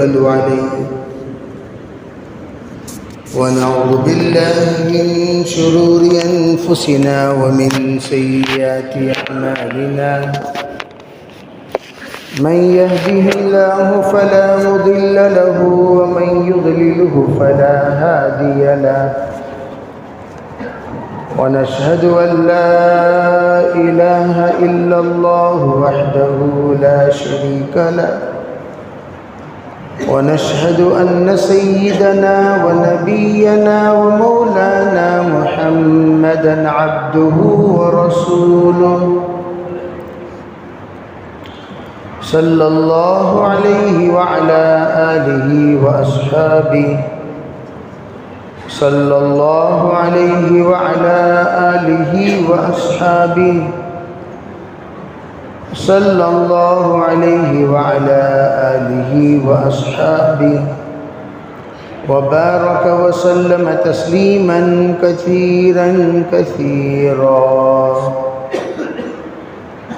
صلوا عليه. ونعوذ بالله من شرور أنفسنا ومن سيئات أعمالنا. من يهده الله فلا مضل له ومن يضلله فلا هادي له. ونشهد أن لا إله إلا الله وحده لا شريك له. ونشهد أن سيدنا ونبينا ومولانا محمدًا عبده ورسوله صلى الله عليه وعلى آله وأصحابه صلى الله عليه وعلى آله وأصحابه صلى الله عليه وعلى آله وأصحابه وبارك وسلم تسليما كثيرا كثيرا.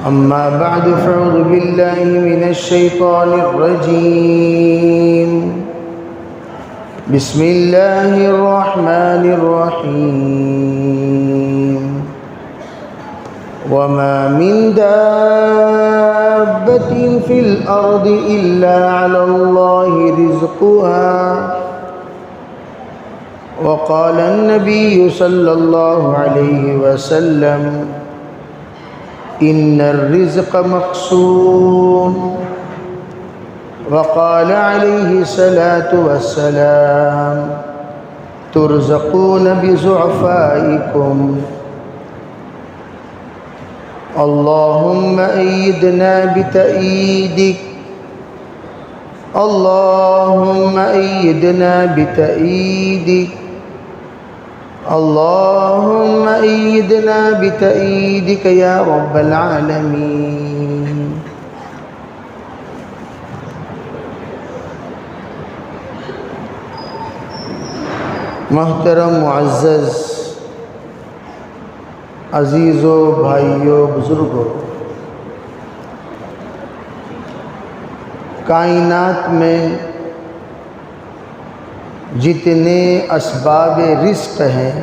أما بعد فأعوذ بالله من الشيطان الرجيم. بسم الله الرحمن الرحيم. وما من دابة في الأرض إلا على الله رزقها. وقال النبي صلى الله عليه وسلم إن الرزق مقسوم. وقال عليه الصلاة والسلام ترزقون بضعفائكم. اللهم أيدنا بتأييدك. اللهم أيدنا بتأييدك. اللهم أيدنا بتأييدك يا رب العالمين. محترم معزز عزیزوں، بھائیوں، بزرگوں، کائنات میں جتنے اسباب رزق ہیں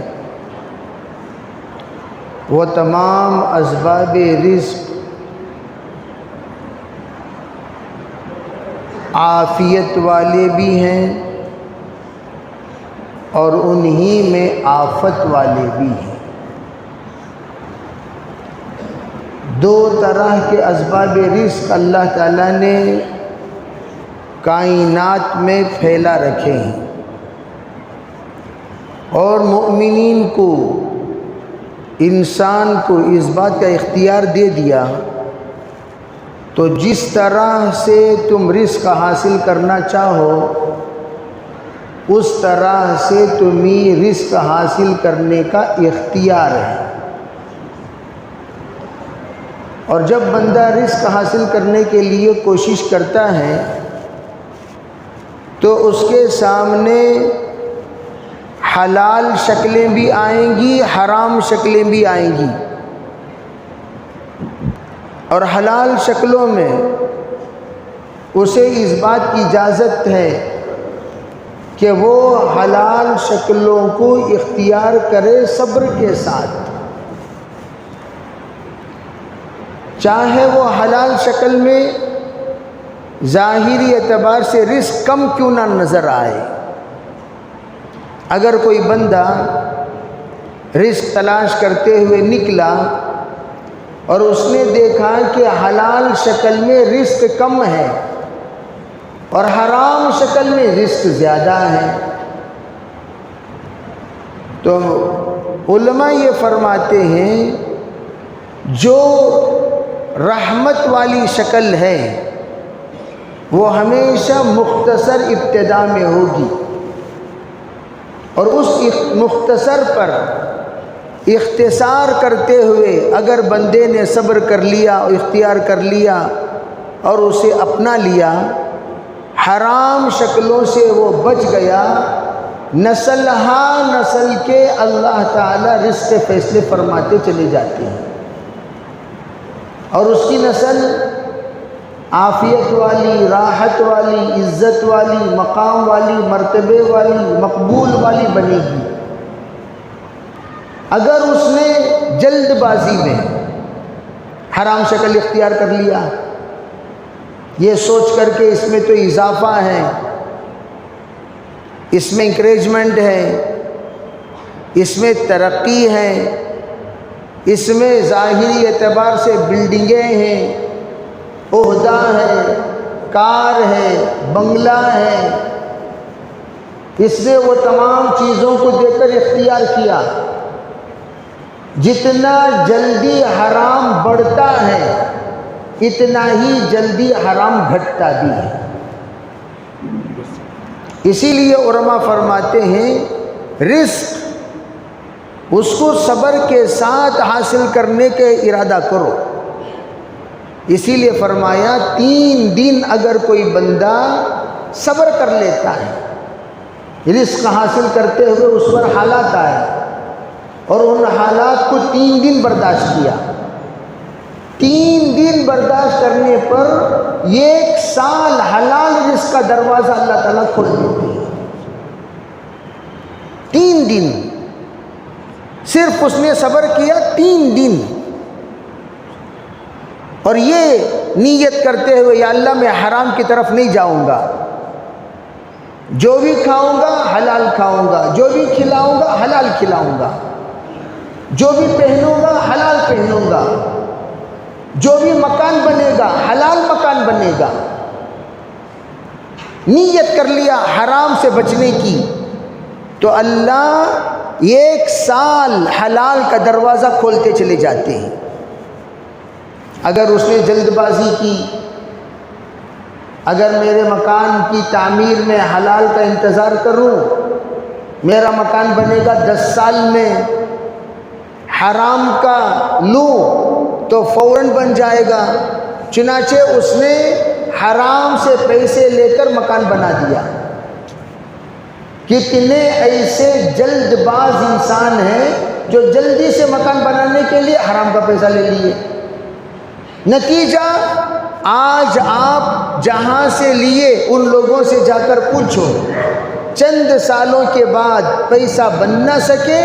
وہ تمام اسباب رزق عافیت والے بھی ہیں اور انہی میں آفت والے بھی ہیں. دو طرح کے اسباب رزق اللہ تعالیٰ نے کائنات میں پھیلا رکھے ہیں اور مومنین کو، انسان کو اس بات کا اختیار دے دیا تو جس طرح سے تم رزق حاصل کرنا چاہو اس طرح سے تمہیں رزق حاصل کرنے کا اختیار ہے. اور جب بندہ رزق حاصل کرنے کے لیے کوشش کرتا ہے تو اس کے سامنے حلال شکلیں بھی آئیں گی، حرام شکلیں بھی آئیں گی. اور حلال شکلوں میں اسے اس بات کی اجازت ہے کہ وہ حلال شکلوں کو اختیار کرے صبر کے ساتھ، چاہے وہ حلال شکل میں ظاہری اعتبار سے رزق کم کیوں نہ نظر آئے. اگر کوئی بندہ رزق تلاش کرتے ہوئے نکلا اور اس نے دیکھا کہ حلال شکل میں رزق کم ہے اور حرام شکل میں رزق زیادہ ہے، تو علماء یہ فرماتے ہیں جو رحمت والی شکل ہے وہ ہمیشہ مختصر ابتدا میں ہوگی اور اس مختصر پر اختصار کرتے ہوئے اگر بندے نے صبر کر لیا، اختیار کر لیا اور اسے اپنا لیا، حرام شکلوں سے وہ بچ گیا، نسل ہا نسل کے اللہ تعالیٰ رزق کے فیصلے فرماتے چلے جاتے ہیں اور اس کی نسل عافیت والی، راحت والی، عزت والی، مقام والی، مرتبے والی، مقبول والی بنے گی۔ اگر اس نے جلد بازی میں حرام شکل اختیار کر لیا، یہ سوچ کر کے اس میں تو اضافہ ہے، اس میں انکریجمنٹ ہے، اس میں ترقی ہے، اس میں ظاہری اعتبار سے بلڈنگیں ہیں، عہدہ ہے، کار ہے، بنگلہ ہے، اس نے وہ تمام چیزوں کو دیکھ کر اختیار کیا۔ جتنا جلدی حرام بڑھتا ہے اتنا ہی جلدی حرام گھٹتا بھی ہے۔ اسی لیے علماء فرماتے ہیں رزق اس کو صبر کے ساتھ حاصل کرنے کے ارادہ کرو۔ اسی لیے فرمایا 3 دن اگر کوئی بندہ صبر کر لیتا ہے، رزق حاصل کرتے ہوئے اس پر حالات آئے اور ان حالات کو 3 دن برداشت کیا، 3 دن برداشت کرنے پر 1 سال حلال رزق کا دروازہ اللہ تعالیٰ کھول دیتے ہیں۔ 3 دن صرف اس نے صبر کیا، 3 دن، اور یہ نیت کرتے ہوئے یا اللہ میں حرام کی طرف نہیں جاؤں گا، جو بھی کھاؤں گا حلال کھاؤں گا، جو بھی کھلاؤں گا حلال کھلاؤں گا، جو بھی پہنوں گا حلال پہنوں گا، جو بھی مکان بنے گا حلال مکان بنے گا۔ نیت کر لیا حرام سے بچنے کی، تو اللہ 1 سال حلال کا دروازہ کھولتے چلے جاتے ہیں۔ اگر اس نے جلد بازی کی، اگر میرے مکان کی تعمیر میں حلال کا انتظار کروں، میرا مکان بنے گا 10 سال میں، حرام کا لوں تو فوراً بن جائے گا، چنانچہ اس نے حرام سے پیسے لے کر مکان بنا دیا۔ کتنے ایسے جلد باز انسان ہیں جو جلدی سے مکان بنانے کے لیے حرام کا پیسہ لے لیے۔ نتیجہ آج آپ جہاں سے لیے ان لوگوں سے جا کر پوچھو، چند سالوں کے بعد پیسہ بن نہ سکے،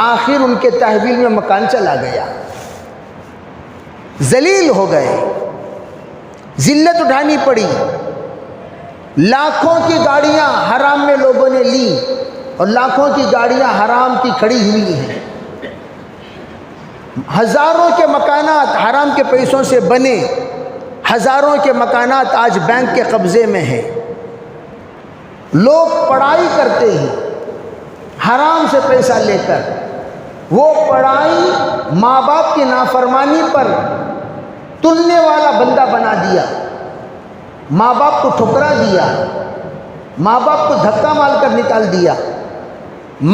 آخر ان کے تحویل میں مکان چلا گیا، ذلیل ہو گئے، ذلت اٹھانی پڑی۔ لاکھوں کی گاڑیاں حرام میں لوگوں نے لی اور لاکھوں کی گاڑیاں حرام کی کھڑی ہوئی ہیں، ہزاروں کے مکانات حرام کے پیسوں سے بنے، ہزاروں کے مکانات آج بینک کے قبضے میں ہیں۔ لوگ پڑھائی کرتے ہیں حرام سے پیسہ لے کر، وہ پڑھائی ماں باپ کی نافرمانی پر تلنے والا بندہ بنا دیا، ماں باپ کو ٹھکرا دیا، ماں باپ کو دھکا مار کر نکال دیا،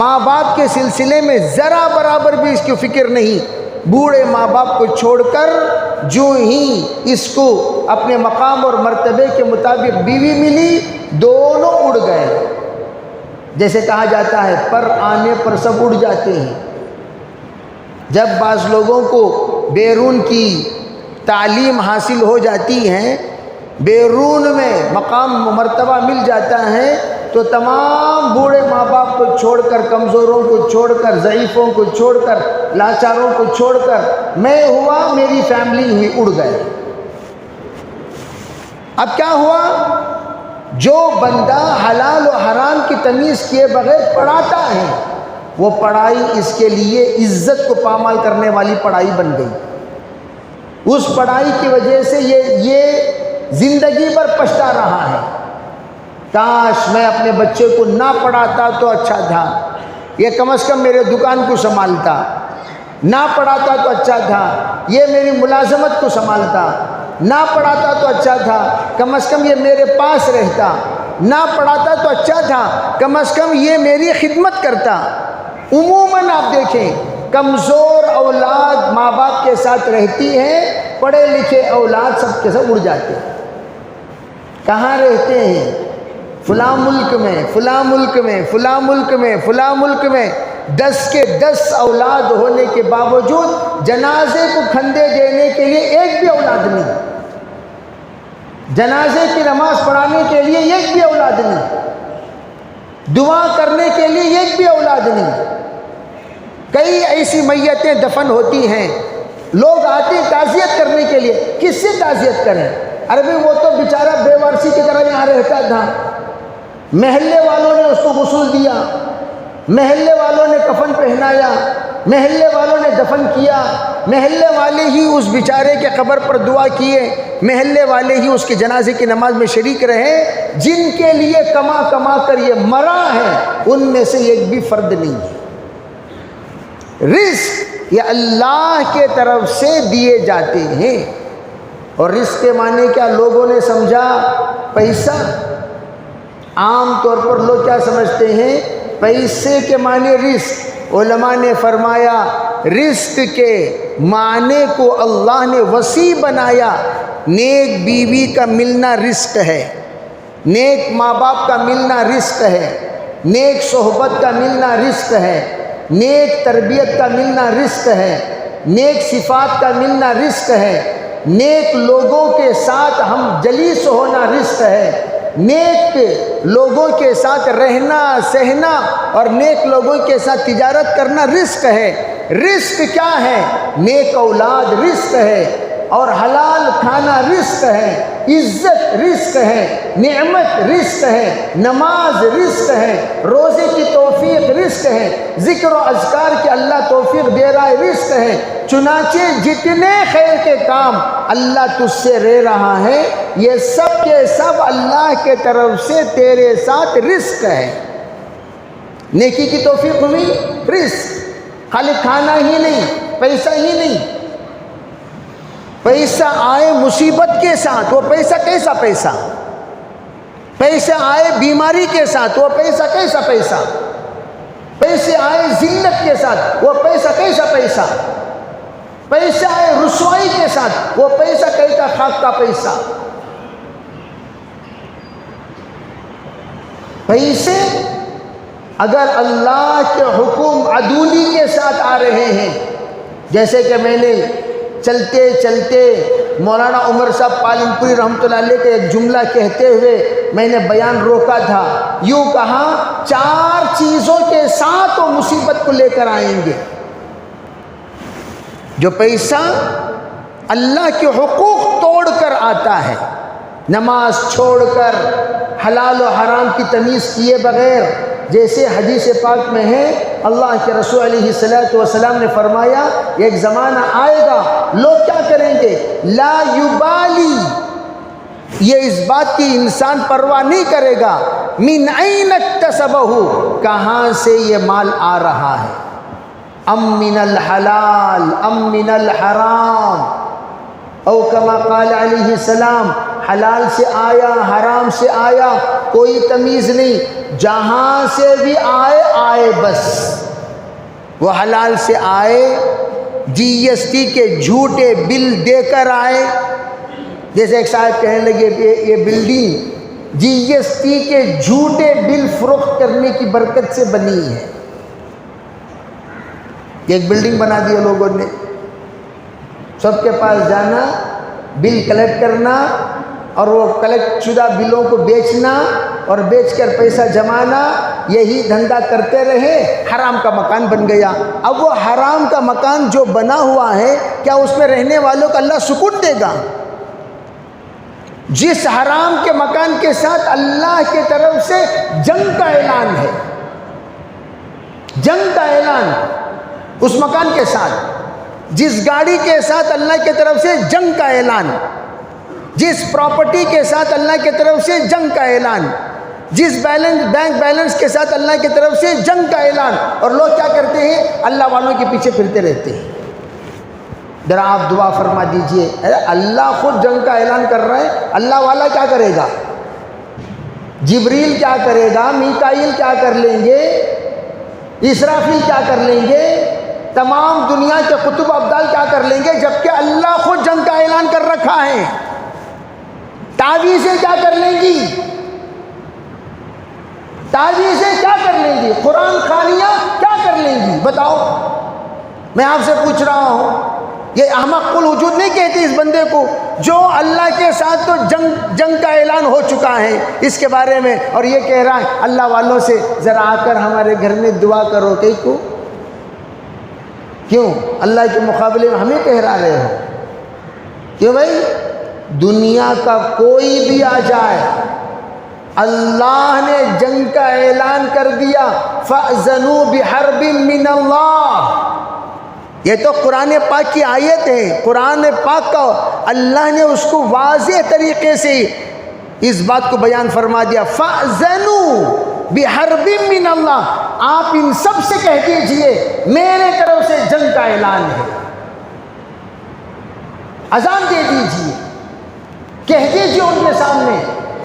ماں باپ کے سلسلے میں ذرا برابر بھی اس کی فکر نہیں۔ بوڑھے ماں باپ کو چھوڑ کر جو ہی اس کو اپنے مقام اور مرتبے کے مطابق بیوی ملی، دونوں اڑ گئے۔ جیسے کہا جاتا ہے پر آنے پر سب اڑ جاتے ہیں۔ جب بعض لوگوں کو بیرون کی تعلیم حاصل ہو جاتی ہے، بیرون میں مقام و مرتبہ مل جاتا ہے، تو تمام بوڑھے ماں باپ کو چھوڑ کر، کمزوروں کو چھوڑ کر، ضعیفوں کو چھوڑ کر، لاچاروں کو چھوڑ کر میں ہوا، میری فیملی ہوئی، اڑ گئے۔ اب کیا ہوا؟ جو بندہ حلال و حرام کی تمیز کیے بغیر پڑھاتا ہے، وہ پڑھائی اس کے لیے عزت کو پامال کرنے والی پڑھائی بن گئی۔ اس پڑھائی کی وجہ سے یہ زندگی پر پچھتا رہا ہے، کاش میں اپنے بچے کو نہ پڑھاتا تو اچھا تھا، یہ کم از کم میرے دکان کو سنبھالتا، نہ پڑھاتا تو اچھا تھا، یہ میری ملازمت کو سنبھالتا، نہ پڑھاتا تو اچھا تھا، کم از کم یہ میرے پاس رہتا، نہ پڑھاتا تو اچھا تھا، کم از کم یہ میری خدمت کرتا۔ عموماً آپ دیکھیں کمزور اولاد ماں باپ کے ساتھ رہتی ہے، پڑھے لکھے اولاد سب کے ساتھ اڑ جاتے ہیں۔ کہاں رہتے ہیں؟ فلاں ملک میں، فلاں ملک میں، فلاں ملک میں، فلاں ملک میں، 10 کے 10 اولاد ہونے کے باوجود جنازے کو کھندے دینے کے لیے ایک بھی اولاد نہیں۔ جنازے کی نماز پڑھانے کے لیے ایک بھی اولاد نہیں، دعا کرنے کے لیے ایک بھی اولاد نہیں۔ کئی ایسی میتیں دفن ہوتی ہیں، لوگ آتے ہیں تعزیت کرنے کے لیے، کس سے تعزیت کریں؟ ارے بھائی وہ تو بیچارہ بے وارثی کی طرح یہاں رہتا تھا، محلے والوں نے اس کو غسل دیا، محلے والوں نے کفن پہنایا، محلے والوں نے دفن کیا، محلے والے ہی اس بیچارے کے قبر پر دعا کیے، محلے والے ہی اس کے جنازے کی نماز میں شریک رہے۔ جن کے لیے کما کما کر یہ مرا ہے ان میں سے ایک بھی فرد نہیں ہے۔ رزق یہ اللہ کے طرف سے دیے جاتے ہیں، اور رزق کے معنی کیا لوگوں نے سمجھا؟ پیسہ۔ عام طور پر لوگ کیا سمجھتے ہیں؟ پیسے کے معنی رزق۔ علماء نے فرمایا رزق کے معنی کو اللہ نے وسیع بنایا۔ نیک بیوی کا ملنا رزق ہے، نیک ماں باپ کا ملنا رزق ہے، نیک صحبت کا ملنا رزق ہے، نیک تربیت کا ملنا رزق ہے، نیک صفات کا ملنا رزق ہے، نیک لوگوں کے ساتھ ہم جلیس ہونا رزق ہے، نیک لوگوں کے ساتھ رہنا سہنا اور نیک لوگوں کے ساتھ تجارت کرنا رزق ہے۔ رزق کیا ہے؟ نیک اولاد رزق ہے، اور حلال کھانا رزق ہے، عزت رزق ہے، نعمت رزق ہے، نماز رزق ہے، روزے کی توفیق رزق ہے، ذکر و اذکار کی اللہ توفیق دے رہا ہے رزق ہے۔ چنانچہ جتنے خیر کے کام اللہ تجھ سے لے رہا ہے یہ سب کے سب اللہ کے طرف سے تیرے ساتھ رزق ہے۔ نیکی کی توفیق ہوئی رزق، خالی کھانا ہی نہیں، پیسہ ہی نہیں۔ پیسہ آئے مصیبت کے ساتھ، وہ پیسہ کیسا پیسہ؟ پیسہ آئے بیماری کے ساتھ، وہ پیسہ کیسا پیسہ؟ پیسے آئے ذلت کے ساتھ، وہ پیسہ کیسا پیسہ؟ پیسہ آئے رسوائی کے ساتھ، وہ پیسہ کیسا خاک کا پیسہ؟ پیسے اگر اللہ کے حکم عدولی کے ساتھ آ رہے ہیں، جیسے کہ میں نے چلتے چلتے مولانا عمر صاحب پالن پوری رحمۃ اللہ علیہ کے ایک جملہ کہتے ہوئے میں نے بیان روکا تھا، یوں کہا 4 چیزوں کے ساتھ وہ مصیبت کو لے کر آئیں گے۔ جو پیسہ اللہ کے حقوق توڑ کر آتا ہے، نماز چھوڑ کر، حلال و حرام کی تمیز کیے بغیر، جیسے حدیث پاک میں ہے اللہ کے رسول علیہ السلام نے فرمایا ایک زمانہ آئے گا لوگ کیا کریں گے؟ لا یبالی، یہ اس بات کی انسان پرواہ نہیں کرے گا، من این اکتسبہ، کہاں سے یہ مال آ رہا ہے، ام من الحلال ام من الحرام، او کما قال علیہ السلام، حلال سے آیا حرام سے آیا کوئی تمیز نہیں، جہاں سے بھی آئے آئے بس۔ وہ حلال سے آئے، جی ایس ٹی کے جھوٹے بل دے کر آئے، جیسے ایک صاحب کہنے لگے یہ بلڈنگ جی ایس ٹی کے جھوٹے بل فروخت کرنے کی برکت سے بنی ہے۔ ایک بلڈنگ بنا دیا لوگوں نے، سب کے پاس جانا، بل کلیکٹ کرنا، اور وہ کلیکٹ شدہ بلوں کو بیچنا اور بیچ کر پیسہ جمانا، یہی دھندا کرتے رہے، حرام کا مکان بن گیا۔ اب وہ حرام کا مکان جو بنا ہوا ہے، کیا اس میں رہنے والوں کو اللہ سکون دے گا؟ جس حرام کے مکان کے ساتھ اللہ کی طرف سے جنگ کا اعلان ہے، جنگ کا اعلان اس مکان کے ساتھ، جس گاڑی کے ساتھ اللہ کی طرف سے جنگ کا اعلان، جس پراپرٹی کے ساتھ اللہ کی طرف سے جنگ کا اعلان، جس بینک بیلنس کے ساتھ اللہ کی طرف سے جنگ کا اعلان، اور لوگ کیا کرتے ہیں؟ اللہ والوں کے پیچھے پھرتے رہتے ہیں۔ ذرا آپ دعا فرما دیجئے، اللہ خود جنگ کا اعلان کر رہا ہے، اللہ والا کیا کرے گا؟ جبریل کیا کرے گا؟ میکائیل کیا کر لیں گے؟ اسرافیل کیا کر لیں گے؟ تمام دنیا کے قطب ابدال کیا کر لیں گے؟ جبکہ اللہ خود جنگ کا اعلان کر رکھا ہے۔ تعویذیں کیا کر لیں گی؟ تعویذیں کیا کر لیں گی؟ قرآن خوانیاں کیا کر لیں گی؟ بتاؤ، میں آپ سے پوچھ رہا ہوں، یہ احمق الوجود نہیں کہتے اس بندے کو جو اللہ کے ساتھ تو جنگ کا اعلان ہو چکا ہے اس کے بارے میں، اور یہ کہہ رہا ہے اللہ والوں سے ذرا آ کر ہمارے گھر میں دعا کرو. کہیں کو کیوں اللہ کے مقابلے میں ہمیں کہہ رہے ہو؟ کہ بھائی دنیا کا کوئی بھی آ جائے، اللہ نے جنگ کا اعلان کر دیا، فَأْذَنُوا بِحَرْبٍ مِّنَ اللَّهِ. یہ تو قرآن پاک کی آیت ہے، قرآن پاک کا اللہ نے اس کو واضح طریقے سے اس بات کو بیان فرما دیا. فَأْذَنُوا بِحَرْبٍ مِّنَ اللَّهِ. آپ ان سب سے کہہ دیجئے میرے طرف سے جنگ کا اعلان ہے. اذان دے دیجئے، کہہ دیجئے ان کے سامنے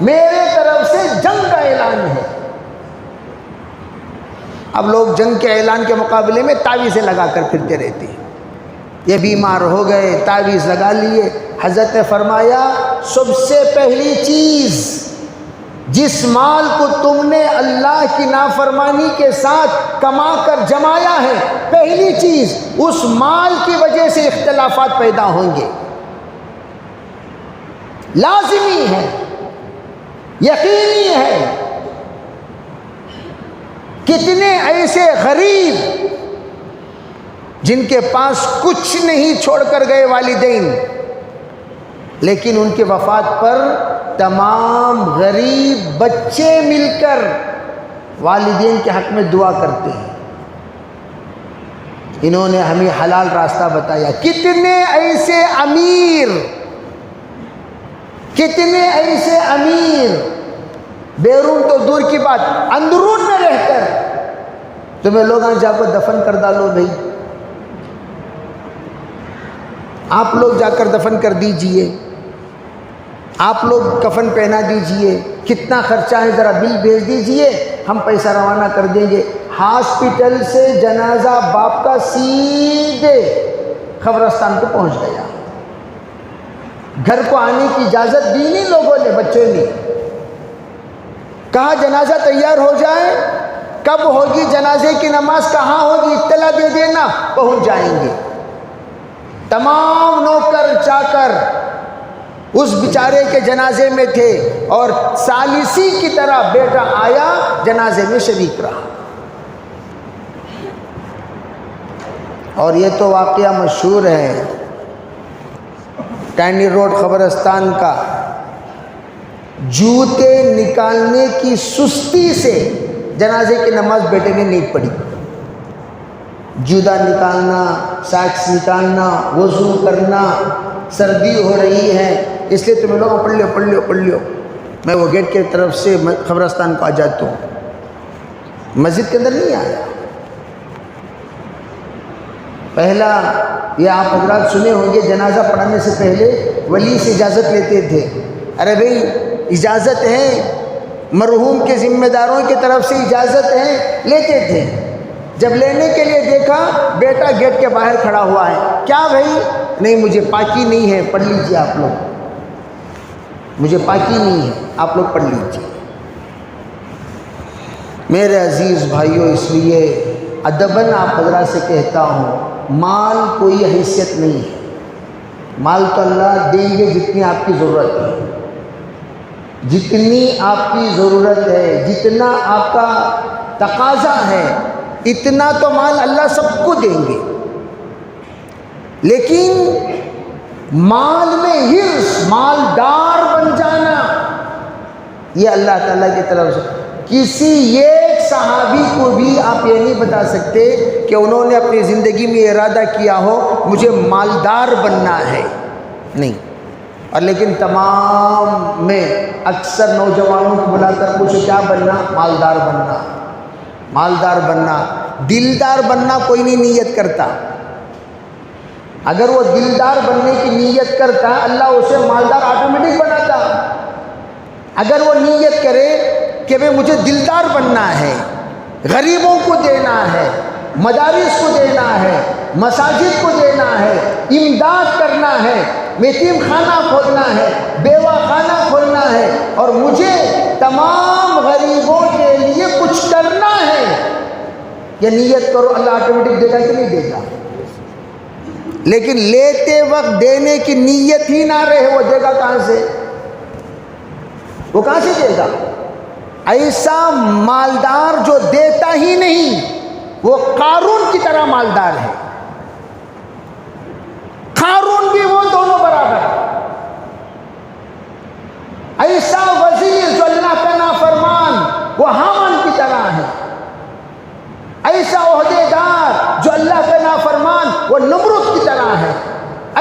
میرے طرف سے جنگ کا اعلان ہے. اب لوگ جنگ کے اعلان کے مقابلے میں تعویذیں لگا کر پھرتے رہتے ہیں. یہ بیمار ہو گئے، تعویذ لگا لیے. حضرت نے فرمایا سب سے پہلی چیز جس مال کو تم نے اللہ کی نافرمانی کے ساتھ کما کر جمایا ہے، پہلی چیز اس مال کی وجہ سے اختلافات پیدا ہوں گے. لازمی ہے، یقینی ہے. کتنے ایسے غریب جن کے پاس کچھ نہیں چھوڑ کر گئے والدین، لیکن ان کے وفات پر تمام غریب بچے مل کر والدین کے حق میں دعا کرتے ہیں. انہوں نے ہمیں حلال راستہ بتایا. کتنے ایسے امیر، کتنے ایسے امیر بیرون تو دور کی بات، اندرون میں رہ کر تمہیں لوگ جا کر دفن کر ڈالو. بھائی آپ لوگ جا کر دفن کر دیجئے، آپ لوگ کفن پہنا دیجئے، کتنا خرچہ ہے ذرا بل بھیج دیجئے، ہم پیسہ روانہ کر دیں گے. ہاسپٹل سے جنازہ باپ کا سیدھے قبرستان کو پہنچ گیا. گھر کو آنے کی اجازت دی نہیں لوگوں نے، بچوں نے کہا جنازہ تیار ہو جائے، کب ہوگی جنازے کی نماز، کہاں ہوگی اطلاع دے دینا، پہنچ جائیں گے. تمام نوکر چاکر اس بیچارے کے جنازے میں تھے، اور ثالثی کی طرح بیٹا آیا جنازے میں شریک رہا. اور یہ تو واقعہ مشہور ہے کینی روڈ قبرستان کا. جوتے نکالنے کی سستی سے جنازے کی نماز بیٹے نے نہیں پڑھی. جوتا نکالنا، ساکس نکالنا، وضو کرنا، سردی ہو رہی ہے اس لیے تمہیں لوگ پڑھ لیو. میں وہ گیٹ کے طرف سے قبرستان کو آ جاتا ہوں، مسجد کے اندر نہیں آیا. پہلا یہ آپ حضرات سنے ہوں گے، جنازہ پڑھانے سے پہلے ولی سے اجازت لیتے تھے. ارے بھئی اجازت ہے، مرحوم کے ذمہ داروں کی طرف سے اجازت ہے، لیتے تھے. جب لینے کے لیے دیکھا بیٹا گیٹ کے باہر کھڑا ہوا ہے، کیا بھائی؟ نہیں مجھے پاکی نہیں ہے، پڑھ لیجئے آپ لوگ، مجھے پاکی نہیں ہے، آپ لوگ پڑھ لیجئے. میرے عزیز بھائیوں، اس لیے ادباً آپ حضرات سے کہتا ہوں، مال کوئی حیثیت نہیں ہے. مال تو اللہ دیں گے جتنی آپ کی ضرورت ہے، جتنی آپ کی ضرورت ہے، جتنا آپ کا تقاضا ہے، اتنا تو مال اللہ سب کو دیں گے. لیکن مال میں حرص، مالدار بن جانا، یہ اللہ تعالیٰ کی طرف سے. کسی ایک صحابی کو بھی آپ یہ نہیں بتا سکتے کہ انہوں نے اپنی زندگی میں ارادہ کیا ہو مجھے مالدار بننا ہے، نہیں. اور لیکن تمام میں اکثر نوجوانوں کو بلا کر پوچھو کیا بننا؟ مالدار بننا. مالدار بننا. دلدار بننا کوئی نہیں نیت کرتا. اگر وہ دلدار بننے کی نیت کرتا اللہ اسے مالدار آٹومیٹک بناتا. اگر وہ نیت کرے کہ میں مجھے دلدار بننا ہے، غریبوں کو دینا ہے، مدارس کو دینا ہے، مساجد کو دینا ہے، امداد کرنا ہے، یتیم خانہ کھولنا ہے، بیوہ خانہ کھولنا ہے، اور مجھے تمام غریبوں کے لیے کچھ کرنا ہے، یہ نیت کرو، اللہ آٹومیٹک دے گا کہ نہیں دے گا؟ لیکن لیتے وقت دینے کی نیت ہی نہ رہے، وہ دے گا کہاں سے؟ وہ کہاں سے دے گا؟ ایسا مالدار جو دیتا ہی نہیں، وہ قارون کی طرح مالدار ہے۔ قارون بھی وہ دونوں برابر۔ ایسا وزیر جو اللہ کا نافرمان، وہ ہامان کی طرح ہے۔ ایسا عہدے دار جو اللہ کا نافرمان، وہ نمرود کی طرح ہے۔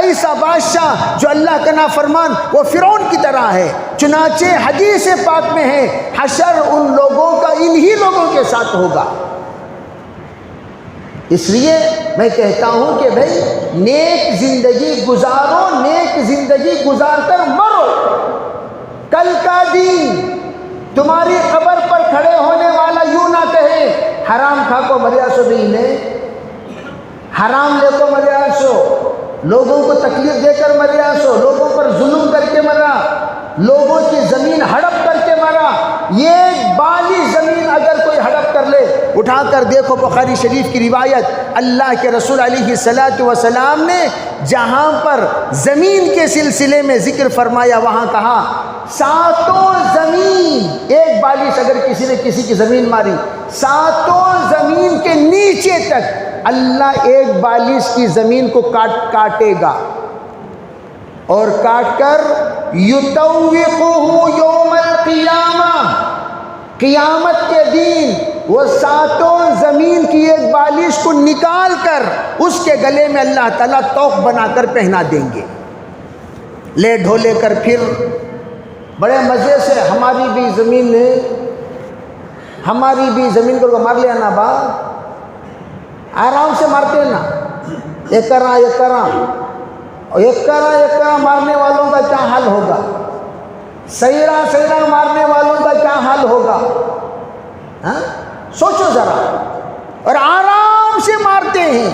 ایسا بادشاہ جو اللہ کا نافرمان، وہ فرعون کی طرح ہے۔ چنانچہ حدیث پاک میں ہے حشر ان لوگوں کا انہی لوگوں کے ساتھ ہوگا۔ اس لیے میں کہتا ہوں کہ بھئی نیک زندگی گزارو، نیک زندگی گزار کر مرو۔ کل کا دن تمہاری قبر پر کھڑے ہونے والا یوں نہ کہے حرام کھا کو مریا سو بھی نے، حرام لے کو مریا سو، لوگوں کو تکلیف دے کر مریا سو، لوگوں پر ظلم کر کے مرا، لوگوں کی زمین ہڑپ کر کے مرا۔ یہ بالی زمین اگر کوئی ہڑپ کر لے، اٹھا کر دیکھو بخاری شریف کی روایت، اللہ کے رسول علیہ الصلاۃ والسلام نے جہاں پر زمین کے سلسلے میں ذکر فرمایا، وہاں کہا ساتوں زمین، ایک بالش اگر کسی نے کسی کی زمین ماری، ساتوں زمین کے نیچے تک اللہ ایک بالش کی زمین کو کاٹے گا، اور کاٹ کر یطوقہ یوم القیامہ، قیامت کے دن وہ ساتوں زمین کی ایک بالش کو نکال کر اس کے گلے میں اللہ تعالیٰ توق بنا کر پہنا دیں گے۔ لے ڈھولے کر پھر بڑے مزے سے ہماری بھی زمین کو مار لیا نا با، آرام سے مارتے نا، ایک کرا مارنے والوں کا کیا حال ہوگا، سیرا مارنے والوں کا کیا حال ہوگا، ہاں سوچو ذرا۔ اور آرام سے مارتے ہیں،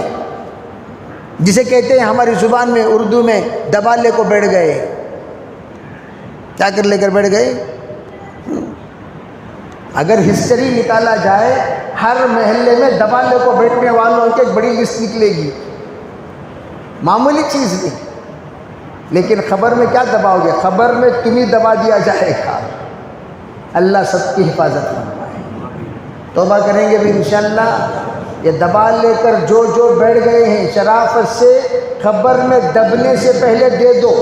جسے کہتے ہیں ہماری زبان میں اردو میں دبا لے کو بیٹھ گئے، کیا کر لے کر بیٹھ گئے۔ اگر ہسٹری نکالا جائے، ہر محلے میں دبا لے کو بیٹھنے والوں کی ایک بڑی لسٹ نکلے گی، معمولی چیز نہیں، لیکن خبر میں کیا دباؤ گے؟ خبر میں تمہیں دبا دیا جائے گا۔ اللہ سب کی حفاظت فرمائے۔ توبہ کریں گے بھی انشاءاللہ۔ یہ دبا لے کر جو بیٹھ گئے ہیں، شرافت سے خبر میں دبنے سے پہلے دے دو،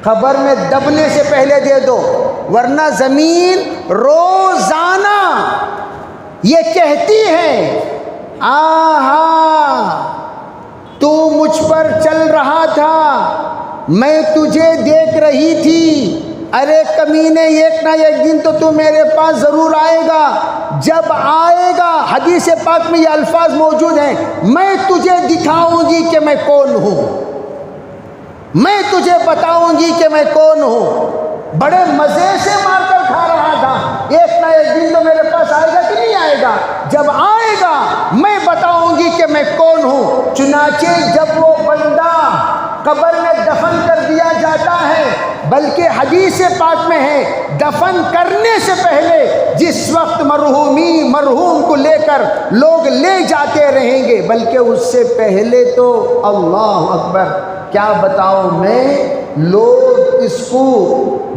خبر میں دبنے سے پہلے دے دو، ورنہ زمین روزانہ یہ کہتی ہے آہا تو مجھ پر چل رہا تھا، میں تجھے دیکھ رہی تھی، ارے کمینے ایک نہ ایک دن تو میرے پاس ضرور آئے گا۔ جب آئے گا، حدیث پاک میں یہ الفاظ موجود ہیں، میں تجھے دکھاؤں گی کہ میں کون ہوں، میں تجھے بتاؤں گی کہ میں کون ہوں۔ بڑے مزے سے مار کر کھا رہا تھا، ایک نہ ایک دن تو میرے پاس آئے گا کہ نہیں آئے گا؟ جب آئے گا میں بتاؤں گی کہ میں کون ہوں۔ چنانچہ جب وہ بندہ قبر میں دفن کر دیا جاتا ہے، بلکہ حدیث پاک میں ہے دفن کرنے سے پہلے جس وقت مرحوم کو لے کر لوگ لے جاتے رہیں گے، بلکہ اس سے پہلے تو اللہ اکبر، کیا بتاؤں میں، لوگ اس کو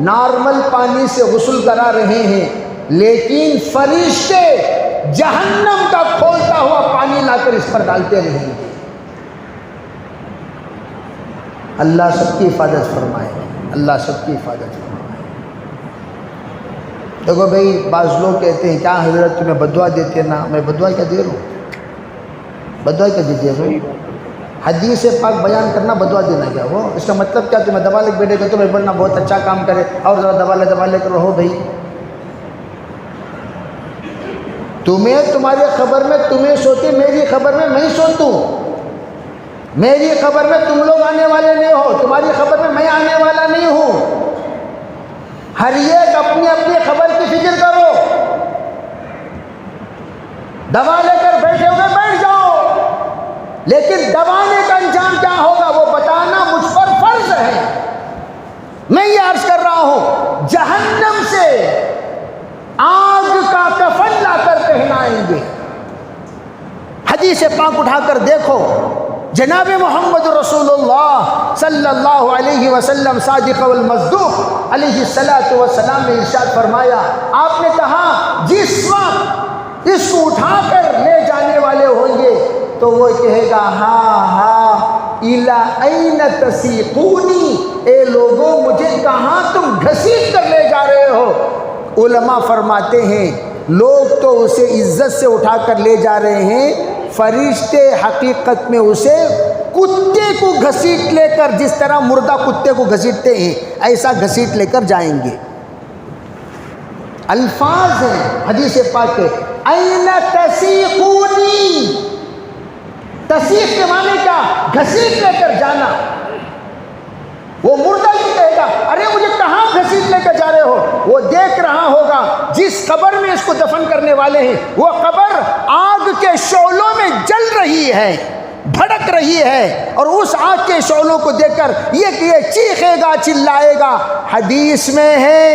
نارمل پانی سے غسل کرا رہے ہیں، لیکن فرشتے جہنم کا کھولتا ہوا پانی لا کر اس پر ڈالتے رہیں گے۔ اللہ سب کی حفاظت فرمائے، اللہ سب کی حفاظت فرمائے۔ دیکھو بھائی، بعض لوگ کہتے ہیں کیا حضرت تمہیں بدعا دیتے نا، میں بدعا کیا دے رہا ہوں؟ بدعا کیا دیتے ہیں؟ حدیث پاک بیان کرنا بدعا دینا کیا وہ؟ اس کا مطلب کیا تمہیں دبا لے بیٹھے گا تمہیں بڑھنا بہت اچھا کام کرے اور ذرا دبا لے کر رہو بھائی؟ تمہیں تمہاری خبر میں تمہیں سوتے، میری خبر میں میں سوتوں، میری خبر میں تم لوگ آنے والے نہیں ہو، تمہاری خبر میں میں آنے والا نہیں ہوں۔ ہر ایک اپنی اپنی خبر کی فکر کرو، دبا لے کر بیٹھے ہوئے بیٹھ جاؤ، لیکن دبانے کا انجام کیا ہوگا وہ بتانا مجھ پر فرض ہے۔ میں یہ عرض کر رہا ہوں، جہنم سے آگ کا کفن لا کر پہنائیں گے۔ حدیث پاک اٹھا کر دیکھو، جناب محمد رسول اللہ صلی اللہ علیہ وسلم صادق والمصدوق علیہ السلام نے ارشاد فرمایا، آپ نے کہا جس وقت اس کو اٹھا کر لے جانے والے ہوں گے تو وہ کہے گا ہاں ہاں اِلَىٰ أَيْنَ تَسِيقُونِي، اے لوگوں مجھے کہاں تم گھسیٹ کر لے جا رہے ہو؟ علماء فرماتے ہیں لوگ تو اسے عزت سے اٹھا کر لے جا رہے ہیں، فرشتے حقیقت میں اسے کتے کو گھسیٹ لے کر، جس طرح مردہ کتے کو گھسیٹتے ہیں ایسا گھسیٹ لے کر جائیں گے۔ الفاظ ہیں حدیث پاک کے، أَيْنَ تَسِيقُونِي، تسیق کے معنی کیا؟ گھسیٹ لے کر جانا۔ وہ مردہ ہی کہے گا ارے مجھے کہاں گھسیٹ لے کر جا رہے ہو؟ وہ دیکھ رہا ہوگا جس قبر میں اس کو دفن کرنے والے ہیں وہ قبر آگ کے شعلوں میں جل رہی ہے، بھڑک رہی ہے، اور اس آگ کے شعلوں کو دیکھ کر یہ چیخے گا، چلائے گا۔ حدیث میں ہے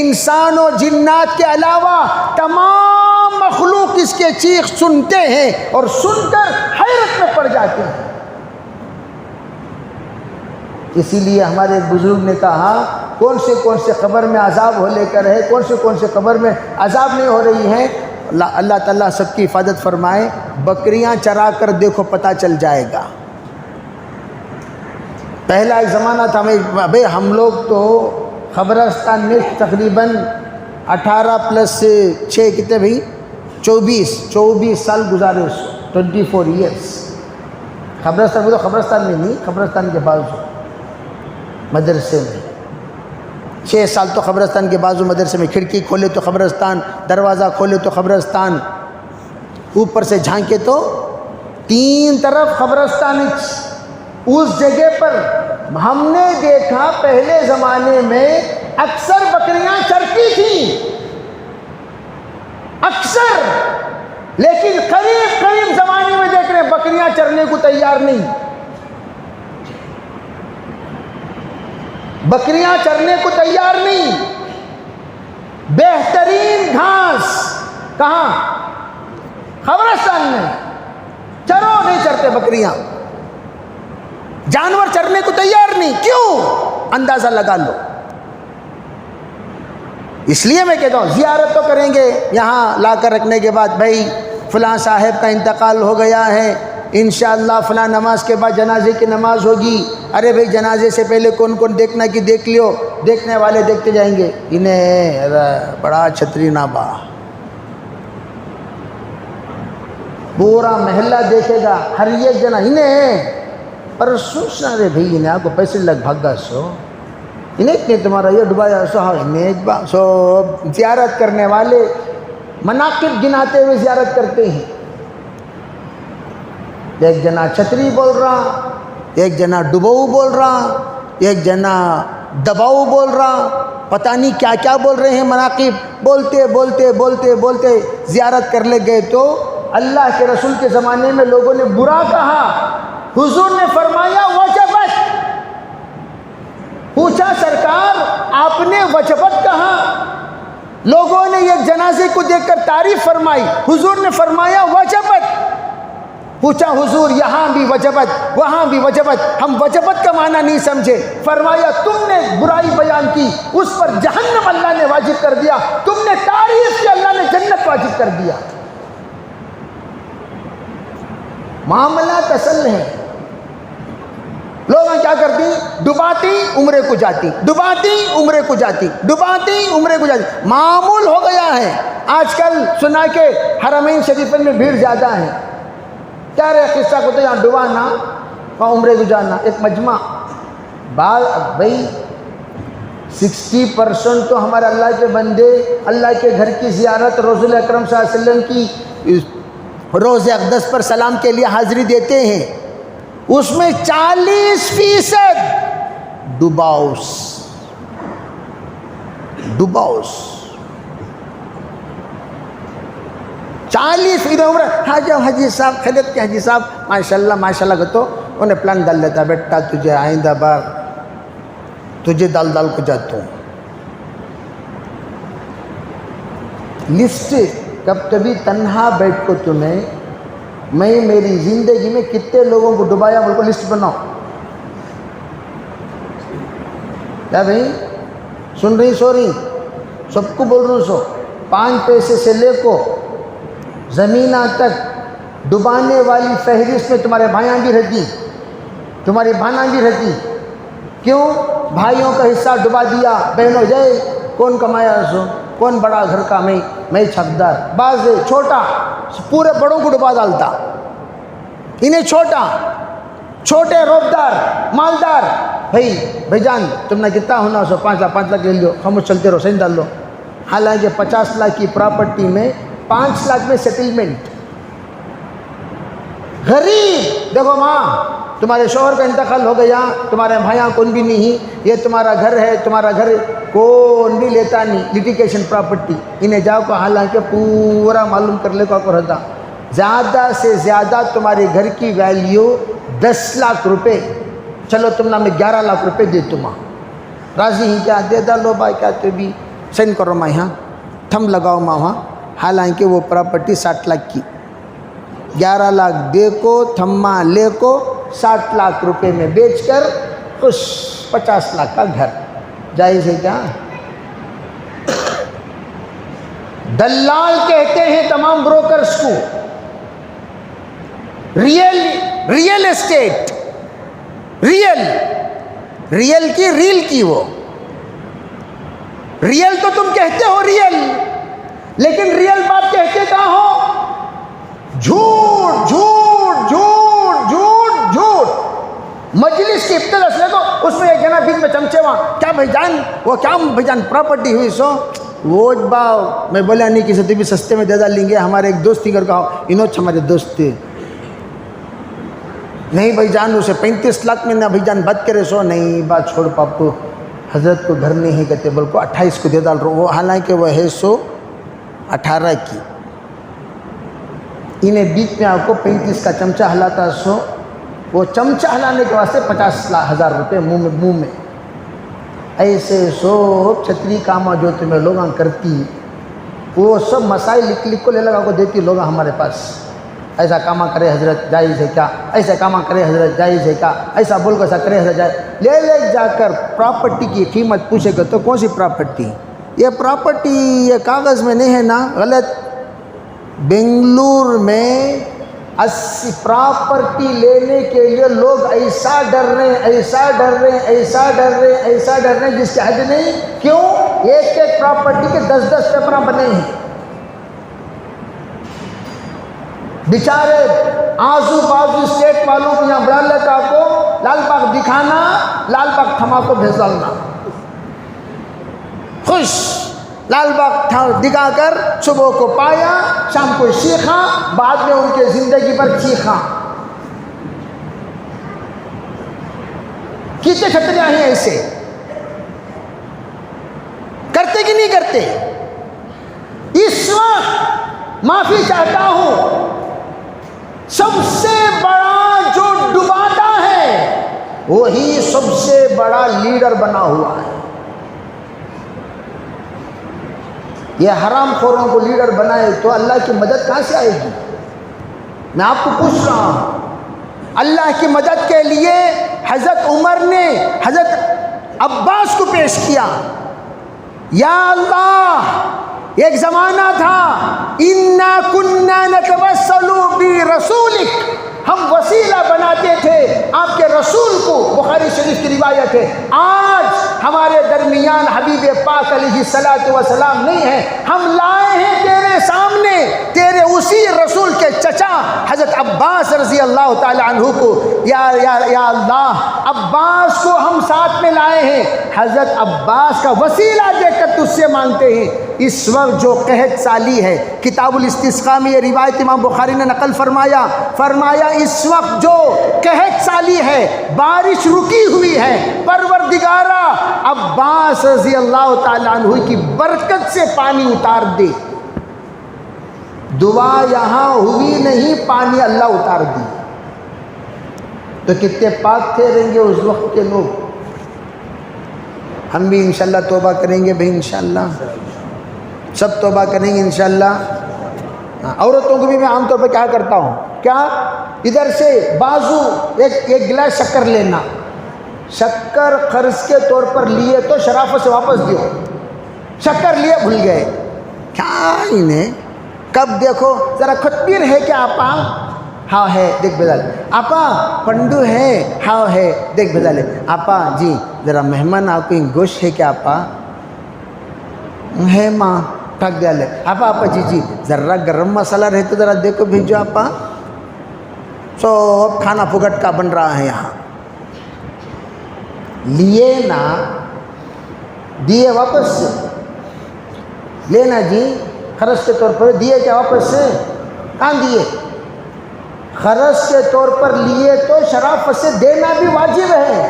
انسان و جنات کے علاوہ تمام مخلوق اس کے چیخ سنتے ہیں اور سن کر حیرت میں پڑ جاتے ہیں۔ اسی لیے ہمارے ایک بزرگ نے کہا کون سے قبر میں عذاب ہو لے کر ہے، کون سے قبر میں عذاب نہیں ہو رہی ہے۔ اللہ تعالیٰ سب کی حفاظت فرمائے۔ بکریاں چرا کر دیکھو پتہ چل جائے گا۔ پہلا ایک زمانہ تھا، بھئی ہم لوگ تو قبرستان میں تقریباً 18+6 کتنے بھئی 24 سال گزارے، 24 ایئرس قبرستان میں، تو قبرستان میں نہیں، قبرستان کے بازو مدرسے میں 6 سال تو قبرستان کے بازو مدرسے میں، کھڑکی کھولے تو قبرستان، دروازہ کھولے تو قبرستان، اوپر سے جھانکے تو 3 طرف قبرستان۔ اس جگہ پر ہم نے دیکھا پہلے زمانے میں اکثر بکریاں چرتی تھیں، اکثر، لیکن قریب زمانے میں دیکھ رہے ہیں بکریاں چرنے کو تیار نہیں، بکریاں چرنے کو تیار نہیں۔ بہترین گھاس کہاں؟ قبرستان میں، چرو نہیں چرتے بکریاں، جانور چرنے کو تیار نہیں، کیوں؟ اندازہ لگا لو۔ اس لیے میں کہتا ہوں زیارت تو کریں گے، یہاں لا کر رکھنے کے بعد بھائی فلاں صاحب کا انتقال ہو گیا ہے، انشاءاللہ فلاں نماز کے بعد جنازے کی نماز ہوگی، ارے بھائی جنازے سے پہلے کون کون دیکھنا کی دیکھ لیو، دیکھنے والے دیکھتے جائیں گے، انہیں بڑا چھتری نابا، پورا محلہ دیکھے گا، ہر ایک جنا انہیں پر سوچنا، رے بھائی انہیں آپ کو پیسے لگ بھگا سو، انہیں اتنے تمہارا یہ ڈبایا سو، انہیں سو زیارت کرنے والے مناقب گناتے ہوئے زیارت کرتے ہیں۔ ایک جنا چھتری بول رہا، ایک جنا ڈباؤ بول رہا، ایک جنا دباؤ بول رہا، پتہ نہیں کیا کیا بول رہے ہیں مناقب، بولتے زیارت کر لے گئے تو اللہ کے رسول کے زمانے میں لوگوں نے برا کہا، حضور نے فرمایا وجبت، پوچھا سرکار آپ نے وجبت کہا؟ لوگوں نے ایک جنازے کو دیکھ کر تعریف فرمائی، حضور نے فرمایا وجبت۔ پوچھا حضور یہاں بھی وجبت وہاں بھی وجبت، ہم وجبت کا معنی نہیں سمجھے۔ فرمایا تم نے برائی بیان کی، اس پر جہنم اللہ نے واجب کر دیا، تم نے تعریف کی، اللہ نے جنت واجب کر دیا۔ معاملات اصل ہیں۔ لوگ کیا کرتی؟ ڈباتی عمرے کو جاتی، ڈباتی عمرے کو جاتی، ڈباتی عمرے کو جاتی، معمول ہو گیا ہے۔ آج کل سنا کہ حرمین شریفین میں بھیڑ زیادہ ہے، کیا رہے قصہ کو تو یہاں ڈبانا وہاں عمرے کو جانا، ایک مجمع بھائی 60% تو ہمارے اللہ کے بندے اللہ کے گھر کی زیارت، رسول اکرم صلی اللہ علیہ وسلم کی روز اقدس پر سلام کے لیے حاضری دیتے ہیں، اس میں 40% ڈباؤس 40 عمر۔ حاجی صاحب خیریت کے حاجی صاحب ماشاءاللہ تو انہیں پلان ڈال لیتا، بیٹا تجھے آئندہ بار تجھے دال کو جاتا ہوں۔ لسٹ کب کبھی تنہا بیٹھ کو تمہیں میں میری زندگی میں کتنے لوگوں کو ڈبایا، مجھ کو لسٹ بناؤ. کیا بھائی سن رہی سو رہی؟ سب کو بول رہا ہوں. 5 پیسے سے لے کو زمینہ تک ڈبانے والی فہرست میں تمہارے بھائیاں بھی رہتی، تمہاری بہناں بھی رہتی. کیوں؟ بھائیوں کا حصہ ڈبا دیا، بہنوں جائے کون کمایا سو، کون بڑا گھر کا، میں چھپدار. بعض چھوٹا پورے بڑوں کو ڈبا ڈالتا، انہیں چھوٹے روبدار مالدار. بھائی جان تم نے کتنا ہونا سو 5 لاکھ لے لو، خاموش چلتے رہو، صحیح ڈال لو. حالانکہ 50 لاکھ کی پراپرٹی میں 5 لاکھ میں سیٹلمنٹ. غریب دیکھو ماں، تمہارے شوہر کا انتقال ہو گیا، تمہارے بھائیاں کون بھی نہیں، یہ تمہارا گھر ہے، تمہارا گھر کون بھی لیتا نہیں، لیٹیگیشن پراپرٹی. انہیں جاؤ کو حالانکہ پورا معلوم کر لے کو رہتا. زیادہ سے زیادہ تمہارے گھر کی ویلیو 10 لاکھ روپے. چلو تم نے میں 11 لاکھ روپے دے تمہاں راضی ہی کیا؟ دے ڈالو بھائی، کیا تو بھی سینڈ کرو ماں، یہاں تھم لگاؤ ماں وہاں. حالانکہ وہ پراپرٹی 60 لاکھ کی. 11 لاکھ دے کو تھما لے کو 60 لاکھ روپے میں بیچ کر اس 50 لاکھ کا گھر. جائز ہے کیا؟ دلال کہتے ہیں تمام بروکرز کو، ریل اسٹیٹ، ریل کی وہ ریل تو تم کہتے ہو ریل، لیکن ریل بات کہتے کہاں ہو؟ جھوٹ جھوٹ جھوٹ جھوٹ جھوٹ. مجلس کی ابتدا سے تو اس میں ایک جنا بیچ میں چمچے وہاں کیا بھائی جان، وہ کیا بھائی جان پراپرٹی ہوئی سو وہ باؤ. میں بولا نہیں کسی بھی سستے میں دے ڈالیں گے. ہمارے ایک دوست ہی کر کہا انہوں ہمارے دوست تھے، نہیں بھائی جان اسے 35 لاکھ میں نہ بھائی جان بات کرے سو. نہیں بات چھوڑ پاپو، حضرت کو گھر نہیں کہتے، بول کو 28 کو دے ڈال رہا ہوں. وہ حالانکہ وہ ہے 118 کی. انہیں بیچ میں آپ کو 35 کا چمچہ ہلاتا سو، وہ چمچہ ہلانے کے واسطے 50,000 روپے منہ میں. ایسے سو چھتری کاما جو تمہیں لوگاں کرتی، وہ سب مسائل لکھ کو لے لگا کو دیتی لوگاں ہمارے پاس. ایسا کاما کرے حضرت جائز ہے کیا؟ ایسا کاما کرے حضرت جائز ہے کیا؟ ایسا بول کو ایسا کرے حضرت جائز. لے جا کر پراپرٹی کی قیمت پوچھے گا تو کون سی پراپرٹی؟ یہ پراپرٹی یہ کاغذ میں نہیں ہے نا، غلط. بنگلور میں پراپرٹی لینے کے لیے لوگ ایسا ڈر رہے ہیں جس کے حد نہیں. کیوں؟ ایک پراپرٹی کے 10 پیپر بنے ہیں. بیچارے آزو بازو اسٹیٹ والوں کو یہاں بلا لیتا کو لال باغ دکھانا، لال باغ تھما کو بھیج ڈالنا. خوش لال باغ دکھا کر صبح کو پایا، شام کو سیکھا، بعد میں ان کے زندگی پر چیخا. کتنے کھتریاں ہیں ایسے، کرتے کہ نہیں کرتے؟ اس وقت معافی چاہتا ہوں، سب سے بڑا جو ڈباتا ہے وہی سب سے بڑا لیڈر بنا ہوا ہے. یہ حرام خوروں کو لیڈر بنائے تو اللہ کی مدد کہاں سے آئے گی؟ میں آپ کو پوچھ رہا ہوں. اللہ کی مدد کے لیے حضرت عمر نے حضرت عباس کو پیش کیا. یا اللہ، ایک زمانہ تھا اِنَّا كُنَّا نَتَوَسَّلُ بِرَسُولِكَ، ہم وسیلہ بناتے تھے آپ کے رسول کو. بخاری شریف کی روایت ہے. آج ہمارے درمیان حبیب پاک علیہ الصلوۃ والسلام نہیں ہے، ہم لائے ہیں تیرے سامنے تیرے اسی رسول کے چچا حضرت عباس رضی اللہ تعالی عنہ کو. یا اللہ، عباس کو ہم ساتھ میں لائے ہیں، حضرت عباس کا وسیلہ دے کر تجھ سے مانگتے ہیں. اس وقت جو قحط سالی ہے، کتاب الاستسقاء میں یہ روایت امام بخاری نے نقل فرمایا اس وقت جو قحط سالی ہے، بارش رکی ہوئی ہے، پروردگارا عباس رضی اللہ تعالیٰ عنہ کی برکت سے پانی اتار دے. دعا یہاں ہوئی نہیں، پانی اللہ اتار دی. تو کتنے پاک تھے رہیں گے اس وقت کے لوگ. ہم بھی انشاءاللہ توبہ کریں گے بھائی، انشاءاللہ سب توبہ کریں گے انشاءاللہ. عورتوں کو بھی میں عام طور پہ کیا کرتا ہوں، کیا ادھر سے بازو ایک گلاس شکر لینا، شکر قرض کے طور پر لیے تو شرافت سے واپس دیو، شکر لیے بھول گئے، کیا انہیں کب دیکھو ذرا خطبیر ہے کیا آپا، ہاں ہے دیکھ بدل، آپا پنڈو ہے، ہاں ہے دیکھ بدل، آپا جی ذرا مہمان آپ کو گوشت ہے کیا آپا، ہے ماں ٹھک دیا لے، آپا آپا جی جی ذرا گرم مسالہ رہے تو ذرا دیکھو بھیجو آپا، سب کھانا پھگٹ کا بن رہا ہے یہاں، لیے نا دیے واپس سے لینا جی، خرچ کے طور پر دیے کیا واپس سے، کہاں دیے، خرچ کے طور پر لیے تو شرافت سے دینا بھی واجب ہے،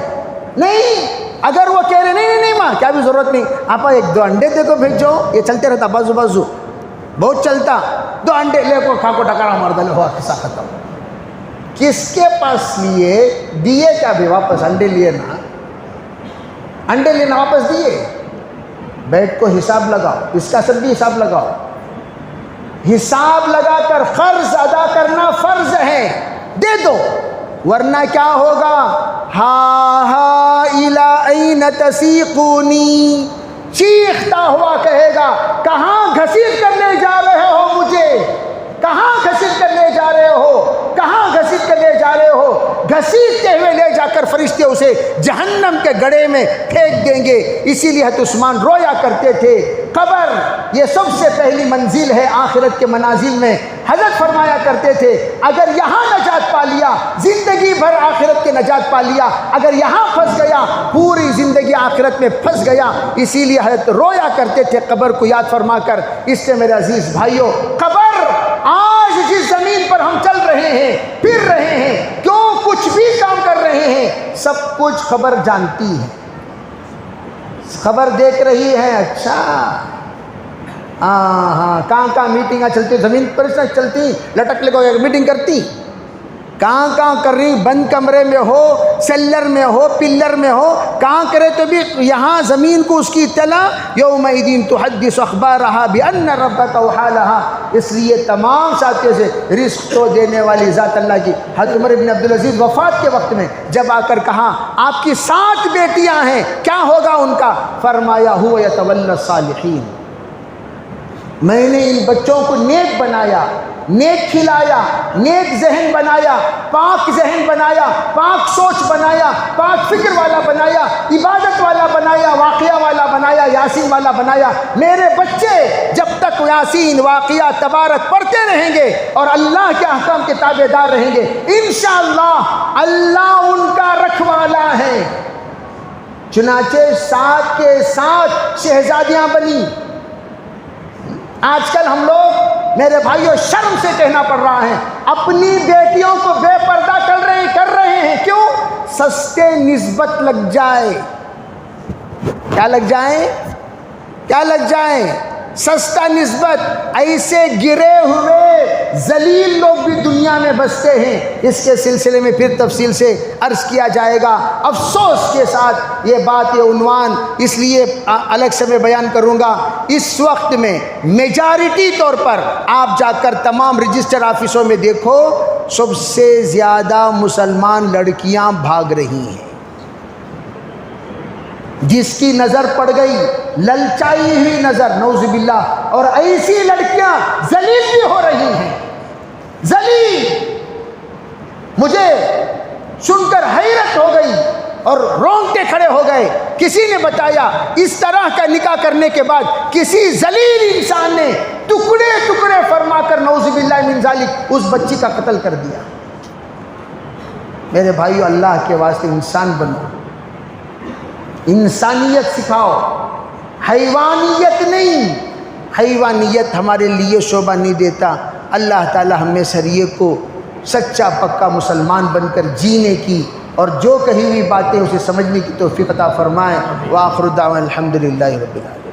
نہیں اگر وہ کہہ رہے نہیں ماں کیا بھی ضرورت نہیں، آپا ایک دو انڈے دے کو بھیجو، یہ چلتے رہتا بازو بازو بہت چلتا، دو انڈے لے کو کھا کو ٹکرا مار ڈالے، ہوا قصہ ختم، کس کے پاس لیے دیے کیا بھی واپس، انڈے لیے نا، انڈے لینا واپس دیے، بیٹھ کو حساب لگاؤ، اس کا سب بھی حساب لگاؤ، حساب لگا کر قرض ادا کرنا فرض ہے، دے دو، ورنہ کیا ہوگا، ہا ہا الی این تسیقونی، چیختا ہوا کہے گا کہاں گھسیٹ کر لے جا رہے ہو مجھے، کہاں گھسیٹ کر لے جا رہے ہو، کہاں گھسیٹ کر لے جا رہے ہو، گھسیٹتے ہوئے لے جا کر فرشتے اسے جہنم کے گڑھے میں پھینک دیں گے، اسی لیے حضرت عثمان رویا کرتے تھے، قبر یہ سب سے پہلی منزل ہے آخرت کے منازل میں، حضرت فرمایا کرتے تھے اگر یہاں نجات پا لیا زندگی بھر آخرت کے نجات پا لیا، اگر یہاں پھنس گیا پوری زندگی آخرت میں پھنس گیا، اسی لیے حضرت رویا کرتے تھے قبر کو یاد فرما کر، اس سے میرے عزیز بھائیوں قبر آج جس زمین پر ہم چل رہے ہیں، پھر رہے ہیں، کیوں کچھ بھی کام کر رہے ہیں، سب کچھ خبر جانتی ہے، خبر دیکھ رہی ہے، اچھا ہاں کہاں کہاں میٹنگاں چلتی، زمین پر چلتی، لٹک لگو میٹنگ کرتی، کہاں کہاں کر رہی، بند کمرے میں ہو، سیلر میں ہو، پلر میں ہو، کہاں کرے تو بھی یہاں زمین کو اس کی اطلاع، یومئذ تحدث اخبارہا بان ربک اوحی لہا، اس لیے تمام ساتھیوں سے رزق تو دینے والی ذات اللہ کی، حضرت عمر بن عبدالعزیز وفات کے وقت میں جب آ کر کہا آپ کی 7 بیٹیاں ہیں کیا ہوگا ان کا، فرمایا هو یتولی الصالحین، میں نے ان بچوں کو نیک بنایا، نیک کھلایا، نیک ذہن بنایا، پاک ذہن بنایا، پاک سوچ بنایا، پاک فکر والا بنایا، عبادت والا بنایا، واقعہ والا بنایا، یاسین والا بنایا، میرے بچے جب تک یاسین واقعہ تبارک پڑھتے رہیں گے اور اللہ کے احکام کے تابع دار رہیں گے انشاءاللہ اللہ ان کا رکھوالا ہے، چنانچہ 7 کے 7 شہزادیاں بنی، آج کل ہم لوگ میرے بھائیوں شرم سے کہنا پڑ رہا ہے اپنی بیٹیوں کو بے پردہ کر رہے ہیں، کیوں؟ سستے نسبت لگ جائے، کیا لگ جائیں، کیا لگ جائیں، سستا نسبت، ایسے گرے ہوئے ذلیل لوگ بھی دنیا میں بستے ہیں، اس کے سلسلے میں پھر تفصیل سے عرض کیا جائے گا، افسوس کے ساتھ یہ بات، یہ عنوان اس لیے الگ سے میں بیان کروں گا، اس وقت میں میجارٹی طور پر آپ جا کر تمام رجسٹر آفسوں میں دیکھو سب سے زیادہ مسلمان لڑکیاں بھاگ رہی ہیں، جس کی نظر پڑ گئی للچائی ہوئی نظر، نعوذ باللہ، اور ایسی لڑکیاں ذلیل بھی ہو رہی ہیں، ذلیل، مجھے سن کر حیرت ہو گئی اور رونگٹے کھڑے ہو گئے، کسی نے بتایا اس طرح کا نکاح کرنے کے بعد کسی ذلیل انسان نے ٹکڑے ٹکڑے فرما کر نعوذ باللہ من ذالک اس بچی کا قتل کر دیا۔ میرے بھائیو اللہ کے واسطے انسان بنو، انسانیت سکھاؤ، حیوانیت نہیں، حیوانیت ہمارے لیے شوبہ نہیں دیتا، اللہ تعالی ہم میں سریے کو سچا پکا مسلمان بن کر جینے کی اور جو کہی ہوئی باتیں اسے سمجھنے کی توفیق عطا فرمائے، وآخر دعوانا الحمدللہ رب العالمین۔